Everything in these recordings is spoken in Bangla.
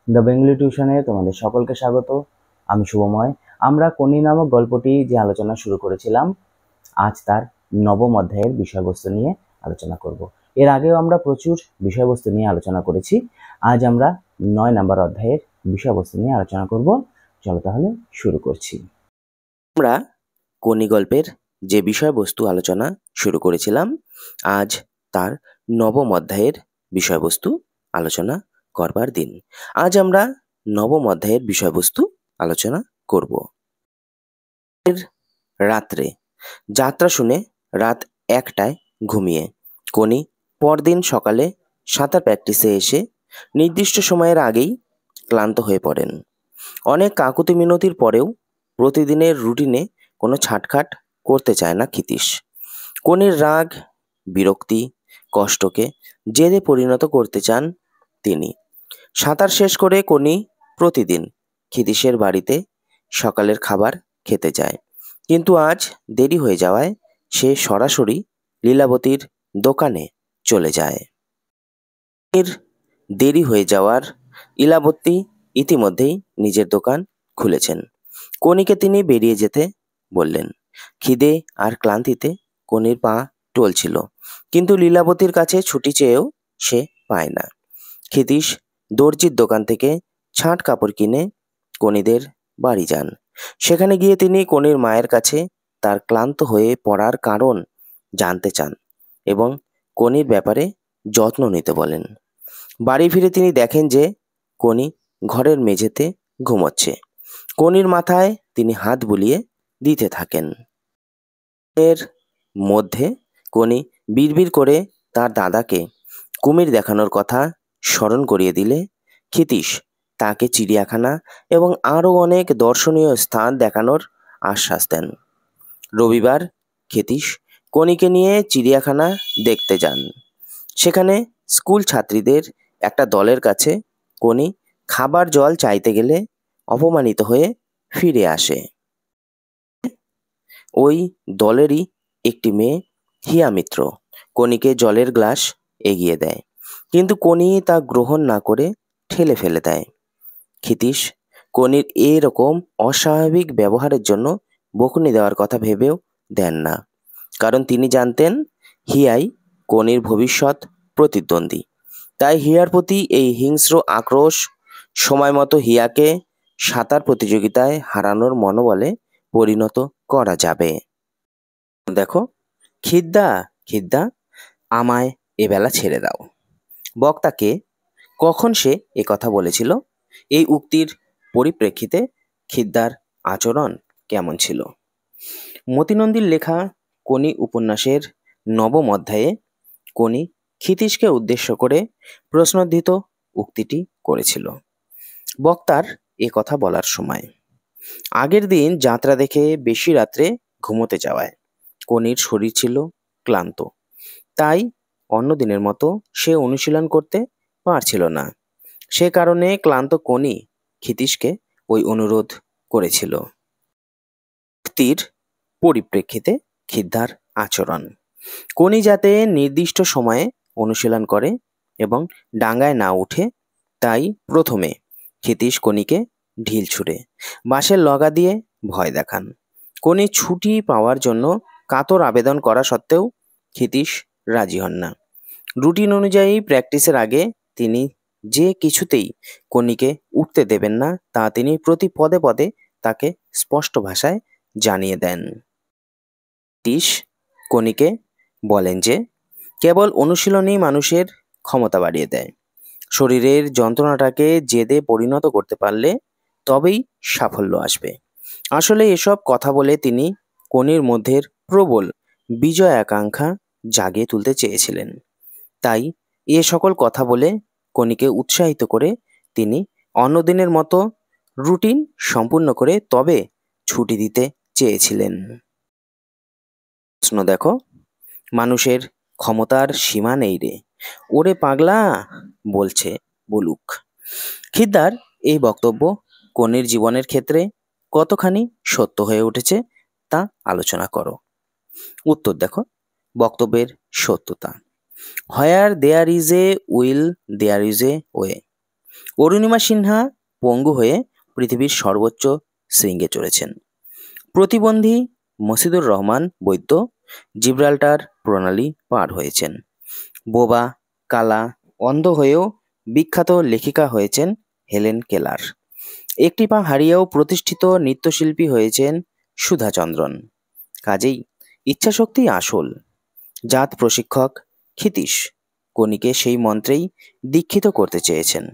দ্য বেঙ্গলি টিউশনে তোমাদের সকলকে স্বাগত। আমি শুভময়। আমরা কোনি নামক গল্পটি যে আলোচনা শুরু করেছিলাম, আজ তার নবম অধ্যায়ের বিষয়বস্তু নিয়ে আলোচনা করব। এর আগেও আমরা প্রচুর বিষয়বস্তু নিয়ে আলোচনা করেছি। আজ আমরা 9 নম্বর অধ্যায়ের বিষয়বস্তু নিয়ে আলোচনা করব। চলো তাহলে শুরু করছি। আমরা কোনি গল্পের যে বিষয়বস্তু আলোচনা শুরু করেছিলাম, আজ তার নবম অধ্যায়ের বিষয়বস্তু আলোচনা করবার দিন। আজ আমরা নবম অধ্যায়ের বিষয়বস্তু আলোচনা করব। রাত্রে যাত্রা শুনে রাত 1টায় ঘুমিয়ে কোনি পরদিন সকালে সাঁতার প্র্যাকটিসে এসে নির্দিষ্ট সময়ের আগেই ক্লান্ত হয়ে পড়েন। অনেক কাকুতি মিনতির পরেও প্রতিদিনের রুটিনে কোনো ছাটখাট করতে চায় না ক্ষিতীশ। কোনির রাগ, বিরক্তি, কষ্টকে জেদে পরিণত করতে চান তিনি। সাঁতার শেষ করে কোনি প্রতিদিন ক্ষিতীশের বাড়িতে সকালের খাবার খেতে যায়, কিন্তু আজ দেরি হয়ে যাওয়ায় সে সরাসরি লীলাবতীর দোকানে চলে যায়। দেরি হয়ে যাওয়ার লীলাবতী ইতিমধ্যেই নিজের দোকান খুলেছেন। কোনিকে তিনি বেরিয়ে যেতে বললেন। খিদে আর ক্লান্তিতে কোনির পা টলছিল, কিন্তু লীলাবতীর কাছে ছুটি চেয়েও সে পায় না। ক্ষিতীশ দর্জির দোকান থেকে ছাঁট কাপড় কিনে কোনিদের বাড়ি যান। সেখানে গিয়ে তিনি কোনির মায়ের কাছে তার ক্লান্ত হয়ে পড়ার কারণ জানতে চান এবং কোনির ব্যাপারে যত্ন নিতে বলেন। বাড়ি ফিরে তিনি দেখেন যে কোনি ঘরের মেঝেতে ঘুমোচ্ছে। কোনির মাথায় তিনি হাত বুলিয়ে দিতে থাকেন। এর মধ্যে কোনি বিড়বিড় করে তার দাদাকে কুমির দেখানোর কথা স্মরণ করিয়ে দিলে ক্ষিতীশ তাকে চিড়িয়াখানা এবং আরও অনেক দর্শনীয় স্থান দেখানোর আশ্বাস দেন। রবিবার ক্ষিতীশ কোনিকে নিয়ে চিড়িয়াখানা দেখতে যান। সেখানে স্কুল ছাত্রীদের একটা দলের কাছে কোনি খাবার জল চাইতে গেলে অপমানিত হয়ে ফিরে আসে। ওই দলেরই একটি মেয়ে, হিয়া মিত্র, কোনিকে জলের গ্লাস এগিয়ে দেয়, কিন্তু কোনি তা গ্রহণ না করে ঠেলে ফেলে দেয়। ক্ষিতীশ কোনির এরকম অস্বাভাবিক ব্যবহারের জন্য বকুনি দেওয়ার কথা ভেবেও দেন না, কারণ তিনি জানতেন হিয়াই কোনির ভবিষ্যৎ প্রতিদ্বন্দ্বী। তাই হিয়ার প্রতি এই হিংস্র আক্রোশ সময় মতো হিয়াকে সাঁতার প্রতিযোগিতায় হারানোর মনোবলে পরিণত করা যাবে। দেখো, খিদ্দা খিদ্দা আমায় এবেলা ছেড়ে দাও। বক্তাকে কখন সে কথা বলেছিল? এই উক্তির পরিপ্রেক্ষিতে খিদ্দার আচরণ কেমন ছিল? মতিনন্দীর লেখা কোনি উপন্যাসের নবম অধ্যায়ে কোনি ক্ষিতীশকে উদ্দেশ্য করে প্রশ্নোদ্ধৃত উক্তিটি করেছিল। বক্তার কথা বলার সময় আগের দিন যাত্রা দেখে বেশি রাত্রে ঘুমোতে যাওয়ায় কোনির শরীর ছিল ক্লান্ত, তাই অন্য দিনের মতো সে অনুশীলন করতে পারছিল না। সে কারণে ক্লান্ত কোনি ক্ষিতীশকে ওই অনুরোধ করেছিল। উক্তির পরিপ্রেক্ষিতে খিদ্দার আচরণ। কোনি যাতে নির্দিষ্ট সময়ে অনুশীলন করে এবং ডাঙ্গায় না উঠে, তাই প্রথমে ক্ষিতীশ কোনিকে ঢিল ছুঁড়ে বাঁশের লগা দিয়ে ভয় দেখান। কোনি ছুটি পাওয়ার জন্য কাতর আবেদন করা সত্ত্বেও ক্ষিতীশ রাজি হন না। রুটিন অনুযায়ী প্র্যাকটিসের আগে তিনি যে কিছুতেই কোনিকে উঠতে দেবেন না তা তিনি প্রতি পদে পদে তাকে স্পষ্ট ভাষায় জানিয়ে দেন। ক্ষিতীশ কোনিকে বলেন যে কেবল অনুশীলনই মানুষের ক্ষমতা বাড়িয়ে দেয়। শরীরের যন্ত্রণাটাকে জেদে পরিণত করতে পারলে তবেই সাফল্য আসবে। আসলে এসব কথা বলে তিনি কোনির মধ্যের প্রবল বিজয় আকাঙ্ক্ষা জাগিয়ে তুলতে চেয়েছিলেন। তাই এ সকল কথা বলে কোনিকে উৎসাহিত করে তিনি অন্যদিনের মতো রুটিন সম্পূর্ণ করে তবে ছুটি দিতে চেয়েছিলেন। প্রশ্ন দেখো, মানুষের ক্ষমতার সীমা নেই রে, ওরে পাগলা বলছে বলুক। খিদ্দার এই বক্তব্য কোনির জীবনের ক্ষেত্রে কতখানি সত্য হয়ে উঠেছে তা আলোচনা করো। উত্তর দেখো, বক্তব্যের সত্যতা। Where there is a will there is a way. Arunima Sinha পঙ্গু হয়ে পৃথিবীর সর্বোচ্চ শৃঙ্গে চড়েছেন। প্রতিবন্ধী মসিদুর রহমান বৈদ্য জিব্রাল্টার প্রণালী পার হয়েছেন। বোবা, কালা, অন্ধ হয়েও বিখ্যাত লেখিকা হয়েছেন হেলেন কেলার। একটি পা হারিয়েও প্রতিষ্ঠিত নৃত্যশিল্পী হয়েছেন সুধা চন্দ্রন। কাজেই ইচ্ছাশক্তি আসল। জাত প্রশিক্ষক ক্ষিতীশ কনিকে সেই মন্ত্রেই দীক্ষিত করতে চেয়েছেন।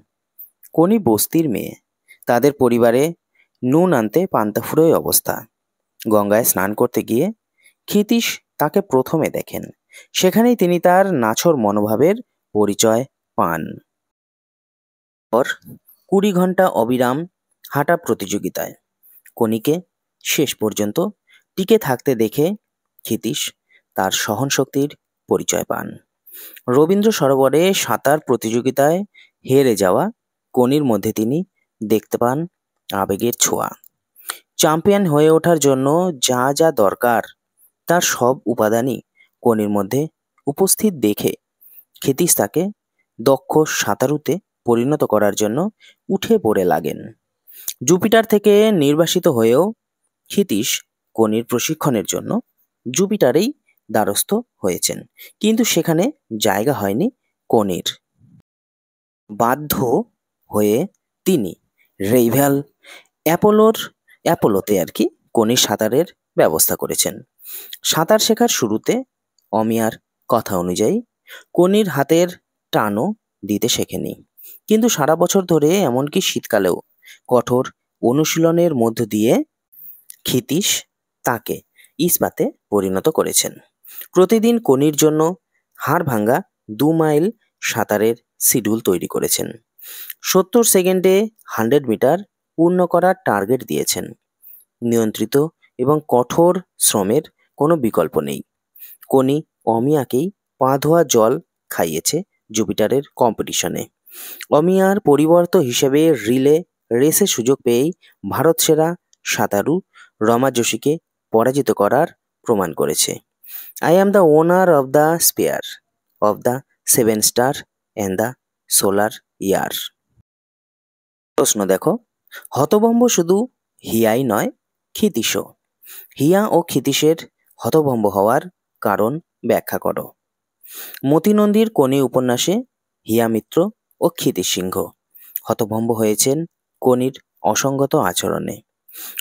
কনি বস্তির মেয়ে, তাদের পরিবারে নুন আনতে পান্তা ফুরোয় অবস্থা। গঙ্গায় স্নান করতে গিয়ে ক্ষিতীশ তাকে প্রথমে দেখেন। সেখানেই তিনি তার নাছোড় মনোভাবের পরিচয় পান। পর 20 ঘন্টা অবিরাম হাঁটা প্রতিযোগিতায় কনিকে শেষ পর্যন্ত টিকে থাকতে দেখে ক্ষিতীশ তার সহনশক্তির পরিচয় পান। রবীন্দ্র সরোবরে সাঁতার প্রতিযোগিতায় হেরে যাওয়া কনির মধ্যে তিনি দেখতে পান আবেগের ছোঁয়া। চ্যাম্পিয়ন হয়ে ওঠার জন্য যা যা দরকার তার সব উপাদানই কনির মধ্যে উপস্থিত দেখে ক্ষিতীশ তাকে দক্ষ সাঁতারুতে পরিণত করার জন্য উঠে পড়ে লাগেন। জুপিটার থেকে নির্বাসিত হয়েও ক্ষিতীশ কনির প্রশিক্ষণের জন্য জুপিটারেই দ্বারস্থ হয়েছেন, কিন্তু সেখানে জায়গা হয়নি কনির। বাধ্য হয়ে তিনি রেইভ্যাল অ্যাপোলোতে কনির সাঁতারের ব্যবস্থা করেছেন। সাঁতার শেখার শুরুতে অমিয়ার কথা অনুযায়ী কনির হাতের টানও দিতে শেখেনি, কিন্তু সারা বছর ধরে এমনকি শীতকালেও কঠোর অনুশীলনের মধ্য দিয়ে ক্ষিতীশ তাকে ইস্পাতে পরিণত করেছেন। প্রতিদিন কনির জন্য হাড় ভাঙ্গা 2 মাইল সাঁতারের শিডিউল তৈরি করেছেন। 70 সেকেন্ডে 100 মিটার পূর্ণ করার টার্গেট দিয়েছেন। নিয়ন্ত্রিত এবং কঠোর শ্রমের কোনো বিকল্প নেই। কনি অমিয়াকেই পা ধোয়া জল খাইয়েছে জুপিটারের কম্পিটিশনে। অমিয়ার পরিবর্ত হিসেবে রিলে রেসে সুযোগ পেয়েই ভারত সেরা সাঁতারু রমা যোশীকে পরাজিত করার প্রমাণ করেছে। I am the owner of the sphere of the 7 star and the solar year. প্রশ্ন দেখো, হতভম্ব শুধু হিয়াই নয়, ক্ষিতীশও। হিয়া ও ক্ষিতীশের হতভম্ব হওয়ার কারণ ব্যাখ্যা করো। মতি নন্দীর কনি উপন্যাসে হিয়া মিত্র ও ক্ষিতীশ সিংহ হতভম্ব হয়েছেন কনির অসঙ্গত আচরণে।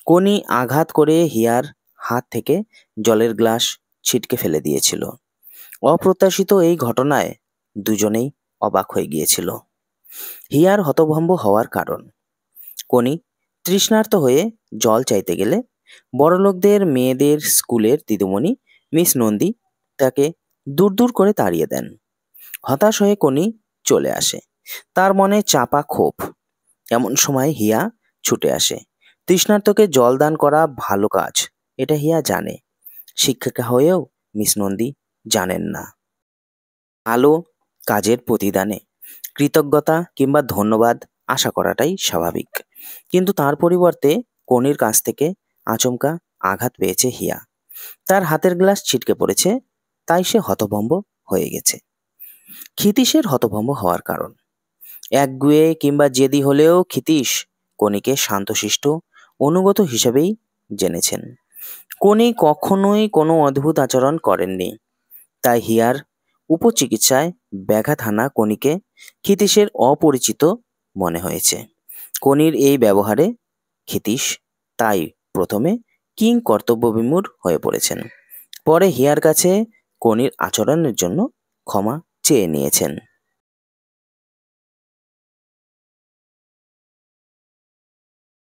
কনি আঘাত করে হিয়ার হাত থেকে জলের গ্লাস ছিটকে ফেলে দিয়েছিল। অপ্রত্যাশিত এই ঘটনায় দুজনেই অবাক হয়ে গিয়েছিল। হিয়ার হতভম্ব হওয়ার কারণ, কনি তৃষ্ণার্ত হয়ে জল চাইতে গেলে বড়লোকদের মেয়েদের স্কুলের দিদিমণি মিস নন্দী তাকে দূর দূর করে তাড়িয়ে দেন। হতাশ হয়ে কনি চলে আসে। তার মনে চাপা ক্ষোভ। এমন সময় হিয়া ছুটে আসে। তৃষ্ণার্তকে জল দান করা ভালো কাজ, এটা হিয়া জানে। শিক্ষিকা হয়েও মিস নন্দী জানেন না। ভালো কাজের প্রতিদানে কৃতজ্ঞতা কিংবা ধন্যবাদ আশা করাটাই স্বাভাবিক, কিন্তু তার পরিবর্তে কনির কাছ থেকে আচমকা আঘাত পেয়েছে হিয়া। তার হাতের গ্লাস ছিটকে পড়েছে, তাই সে হতভম্ব হয়ে গেছে। ক্ষিতীশের হতভম্ব হওয়ার কারণ, একগুঁয়ে কিংবা জেদি হলেও ক্ষিতীশ কনিকে শান্তশিষ্ট অনুগত হিসেবেই জেনেছেন। কনি কখনোই কোনো অদ্ভুত আচরণ করেননি, তাই হিয়ার উপচিকিৎসায় ব্যাঘাত হানা কনিকে ক্ষিতীশের অপরিচিত মনে হয়েছে। কনির এই ব্যবহারে ক্ষিতীশ তাই প্রথমে কিং কর্তব্যবিমূঢ় হয়ে পড়েছেন। পরে হিয়ার কাছে কনির আচরণের জন্য ক্ষমা চেয়ে নিয়েছেন।